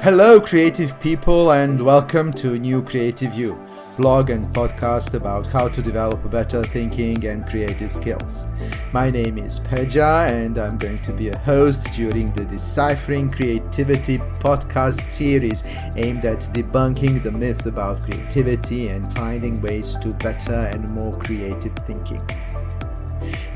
Hello, creative people, and welcome to New Creative You, blog and podcast about how to develop better thinking and creative skills. My name is Pedja, and I'm going to be a host during the Deciphering Creativity podcast series aimed at debunking the myth about creativity and finding ways to better and more creative thinking.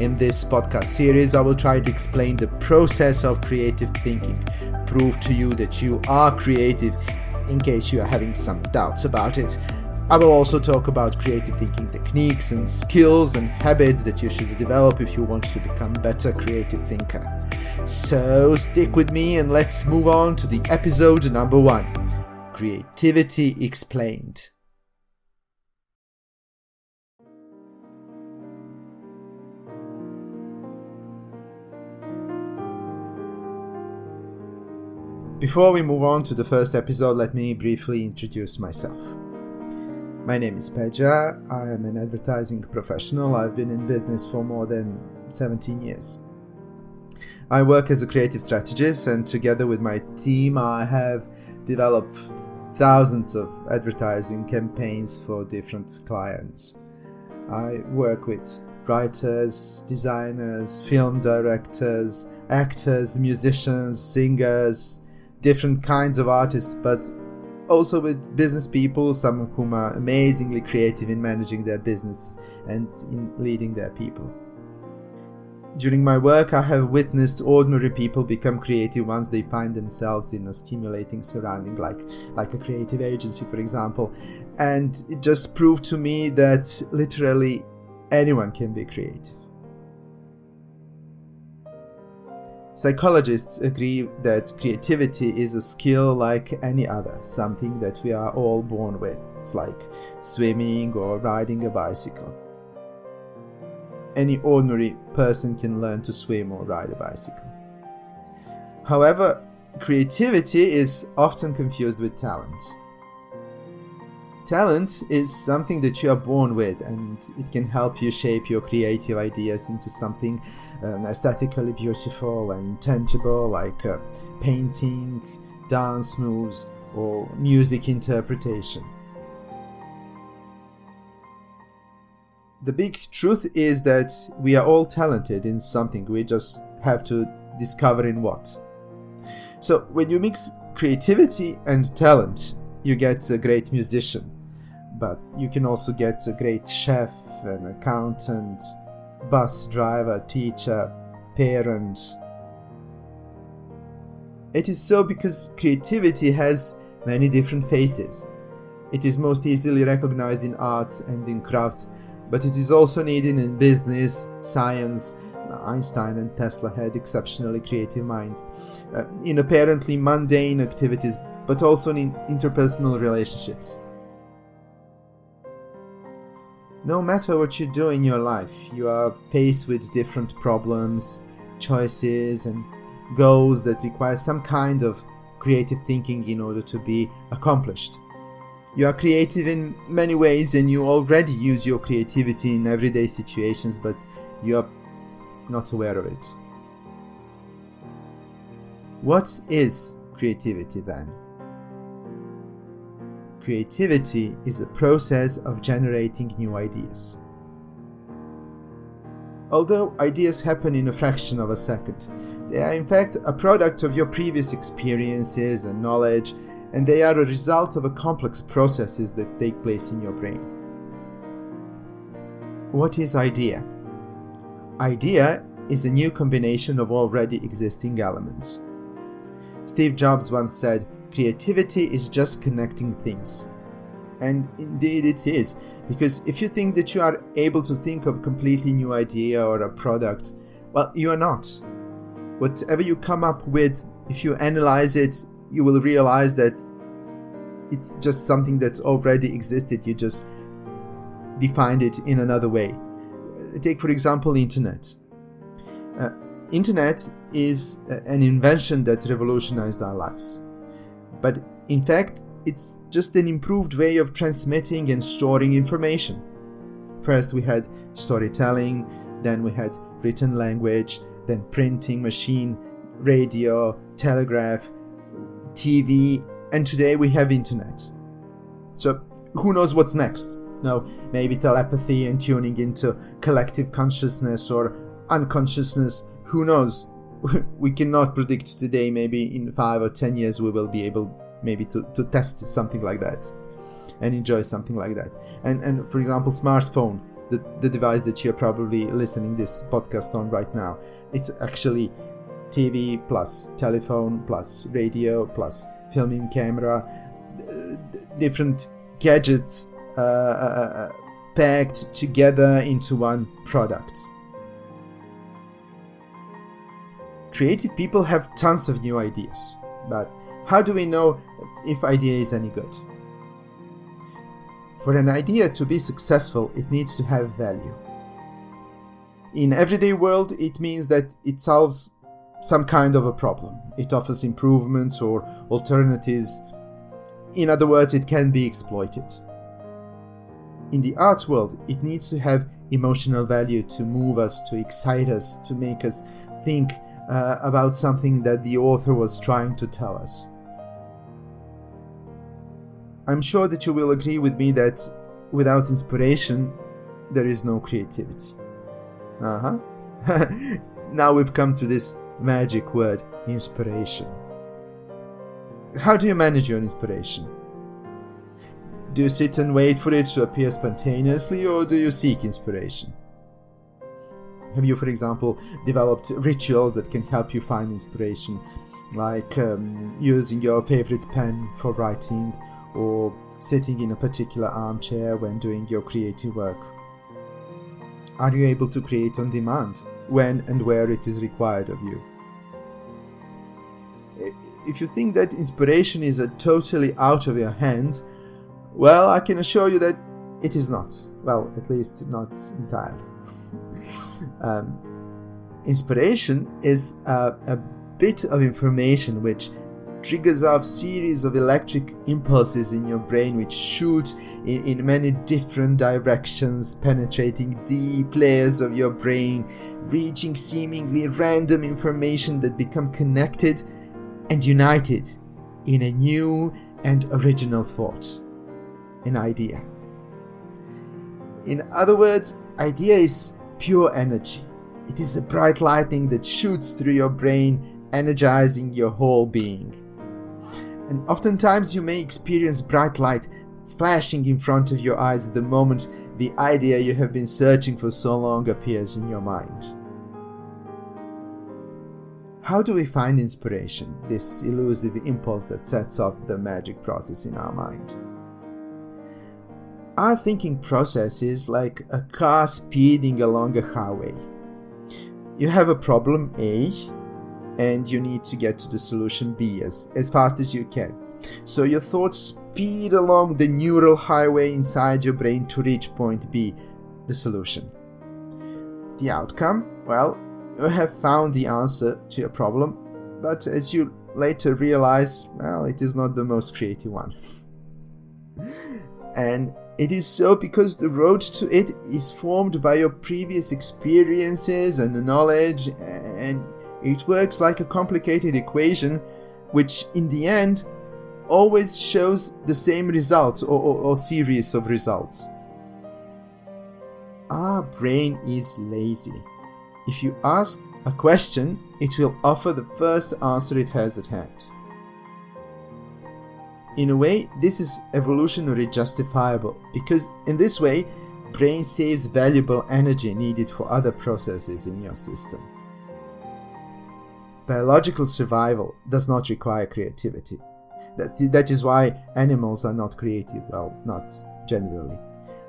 In this podcast series, I will try to explain the process of creative thinking, prove to you that you are creative in case you are having some doubts about it. I will also talk about creative thinking techniques and skills and habits that you should develop if you want to become a better creative thinker. So stick with me and let's move on to the episode number 1, Creativity Explained. Before we move on to the first episode, let me briefly introduce myself. My name is Pedja. I am an advertising professional. I've been in business for more than 17 years. I work as a creative strategist, and together with my team, I have developed thousands of advertising campaigns for different clients. I work with writers, designers, film directors, actors, musicians, singers, different kinds of artists, but also with business people, some of whom are amazingly creative in managing their business and in leading their people. During my work, I have witnessed ordinary people become creative once they find themselves in a stimulating surrounding, like a creative agency, for example, and it just proved to me that literally anyone can be creative. Psychologists agree that creativity is a skill like any other, something that we are all born with. It's like swimming or riding a bicycle. Any ordinary person can learn to swim or ride a bicycle. However, creativity is often confused with talent. Talent is something that you are born with, and it can help you shape your creative ideas into something aesthetically beautiful and tangible, like painting, dance moves, or music interpretation. The big truth is that we are all talented in something, we just have to discover in what. So when you mix creativity and talent, you get a great musician. But you can also get a great chef, an accountant, bus driver, teacher, parent. It is so because creativity has many different faces. It is most easily recognized in arts and in crafts, but it is also needed in business, science. Einstein and Tesla had exceptionally creative minds. In apparently mundane activities, but also in interpersonal relationships. No matter what you do in your life, you are faced with different problems, choices, and goals that require some kind of creative thinking in order to be accomplished. You are creative in many ways, and you already use your creativity in everyday situations, but you are not aware of it. What is creativity then? Creativity is a process of generating new ideas. Although ideas happen in a fraction of a second, they are in fact a product of your previous experiences and knowledge, and they are a result of complex processes that take place in your brain. What is idea? Idea is a new combination of already existing elements. Steve Jobs once said, "Creativity is just connecting things." And indeed it is, because if you think that you are able to think of a completely new idea or a product, well, you are not. Whatever you come up with, if you analyze it, you will realize that it's just something that already existed, you just defined it in another way. Take, for example, internet. Internet is an invention that revolutionized our lives. But in fact, it's just an improved way of transmitting and storing information. First we had storytelling, then we had written language, then printing machine, radio, telegraph, TV, And today we have internet. So who knows what's next? No, maybe telepathy and tuning into collective consciousness or unconsciousness. Who knows? We cannot predict today. Maybe in 5 or 10 years we will be able maybe to test something like that and enjoy something like that. And for example, smartphone, the device that you're probably listening this podcast on right now, it's actually TV plus telephone plus radio plus filming camera, different gadgets packed together into one product. Creative people have tons of new ideas, but how do we know if idea is any good? For an idea to be successful, it needs to have value. In everyday world, it means that it solves some kind of a problem. It offers improvements or alternatives. In other words, it can be exploited. In the arts world, it needs to have emotional value to move us, to excite us, to make us think about something that the author was trying to tell us. I'm sure that you will agree with me that without inspiration, there is no creativity. Now we've come to this magic word, inspiration. How do you manage your inspiration? Do you sit and wait for it to appear spontaneously, or do you seek inspiration? Have you, for example, developed rituals that can help you find inspiration, like using your favorite pen for writing, or sitting in a particular armchair when doing your creative work? Are you able to create on demand, when and where it is required of you? If you think that inspiration is totally out of your hands, well, I can assure you that it is not. Well, at least not entirely. Inspiration is a bit of information which triggers off series of electric impulses in your brain which shoot in many different directions, penetrating deep layers of your brain, reaching seemingly random information that become connected and united in a new and original thought, an idea. In other words, idea is pure energy. It is a bright lightning that shoots through your brain, energizing your whole being. And oftentimes you may experience bright light flashing in front of your eyes the moment the idea you have been searching for so long appears in your mind. How do we find inspiration, this elusive impulse that sets off the magic process in our mind? Our thinking process is like a car speeding along a highway. You have a problem A, and you need to get to the solution B as fast as you can. So your thoughts speed along the neural highway inside your brain to reach point B, the solution. The outcome? Well, you have found the answer to your problem, but as you later realize, well, it is not the most creative one. And it is so because the road to it is formed by your previous experiences and knowledge, and it works like a complicated equation which in the end always shows the same result or series of results. Our brain is lazy. If you ask a question, it will offer the first answer it has at hand. In a way, this is evolutionary justifiable, because in this way, brain saves valuable energy needed for other processes in your system. Biological survival does not require creativity. That is why animals are not creative, well, not generally.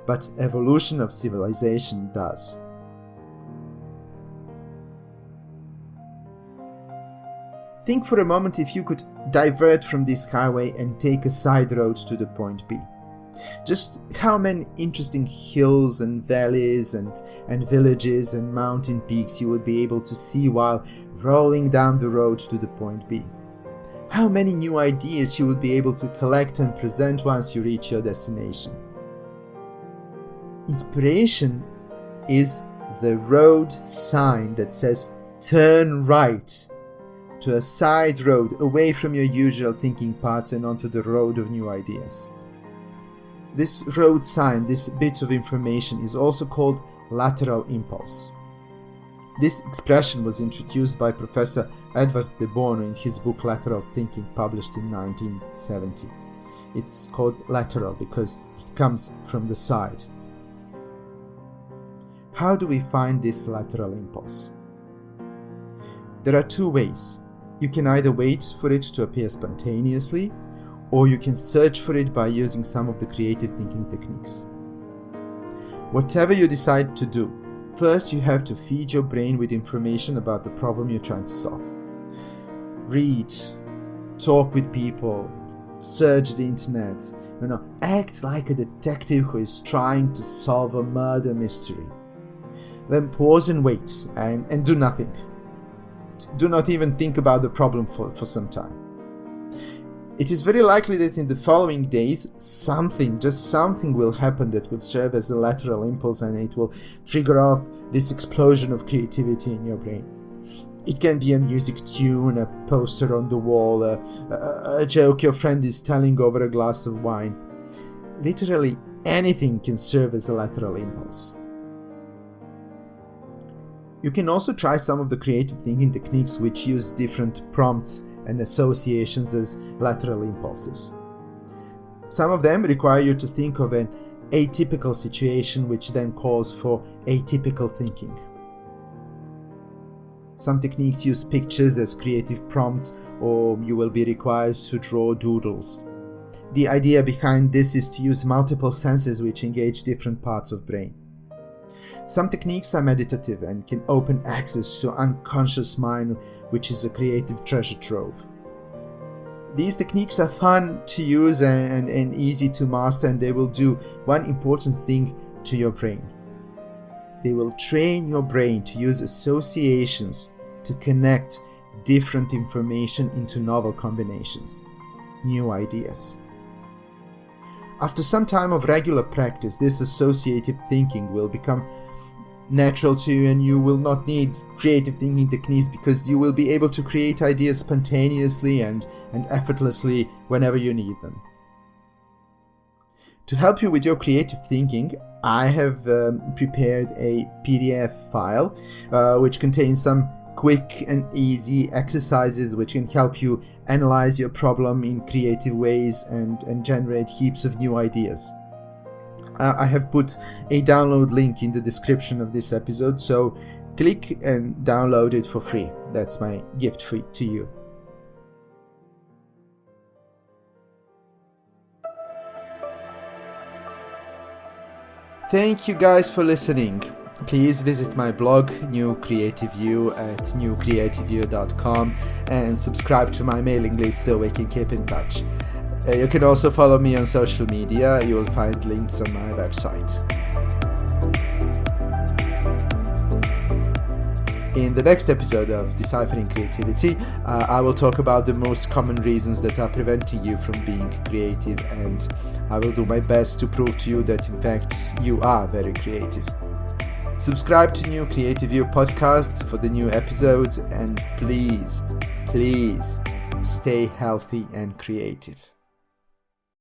But evolution of civilization does. Think for a moment if you could divert from this highway and take a side road to the point B. Just how many interesting hills and valleys and villages and mountain peaks you would be able to see while rolling down the road to the point B. How many new ideas you would be able to collect and present once you reach your destination. Inspiration is the road sign that says turn right to a side road away from your usual thinking paths and onto the road of new ideas. This road sign, this bit of information, is also called lateral impulse. This expression was introduced by Professor Edward de Bono in his book Lateral Thinking, published in 1970. It's called lateral because it comes from the side. How do we find this lateral impulse? There are two ways. You can either wait for it to appear spontaneously, or you can search for it by using some of the creative thinking techniques. Whatever you decide to do, first you have to feed your brain with information about the problem you're trying to solve. Read, talk with people, search the internet, act like a detective who is trying to solve a murder mystery. Then pause and wait and do nothing. Do not even think about the problem for some time. It is very likely that in the following days, just something will happen that will serve as a lateral impulse, and it will trigger off this explosion of creativity in your brain. It can be a music tune, a poster on the wall, a joke your friend is telling over a glass of wine. Literally anything can serve as a lateral impulse. You can also try some of the creative thinking techniques which use different prompts and associations as lateral impulses. Some of them require you to think of an atypical situation, which then calls for atypical thinking. Some techniques use pictures as creative prompts, or you will be required to draw doodles. The idea behind this is to use multiple senses which engage different parts of brain. Some techniques are meditative and can open access to unconscious mind, which is a creative treasure trove. These techniques are fun to use and easy to master, and they will do one important thing to your brain. They will train your brain to use associations to connect different information into novel combinations, new ideas. After some time of regular practice, this associative thinking will become natural to you, and you will not need creative thinking techniques because you will be able to create ideas spontaneously and effortlessly whenever you need them. To help you with your creative thinking, I have prepared a PDF file which contains some quick and easy exercises which can help you analyze your problem in creative ways and generate heaps of new ideas. I have put a download link in the description of this episode, so click and download it for free. That's my gift to you. Thank you guys for listening. Please visit my blog, New Creative You, at newcreativeyou.com, and subscribe to my mailing list so we can keep in touch. You can also follow me on social media. You will find links on my website. In the next episode of Deciphering Creativity, I will talk about the most common reasons that are preventing you from being creative, and I will do my best to prove to you that in fact you are very creative. Subscribe to New Creative You podcast for the new episodes, and please stay healthy and creative.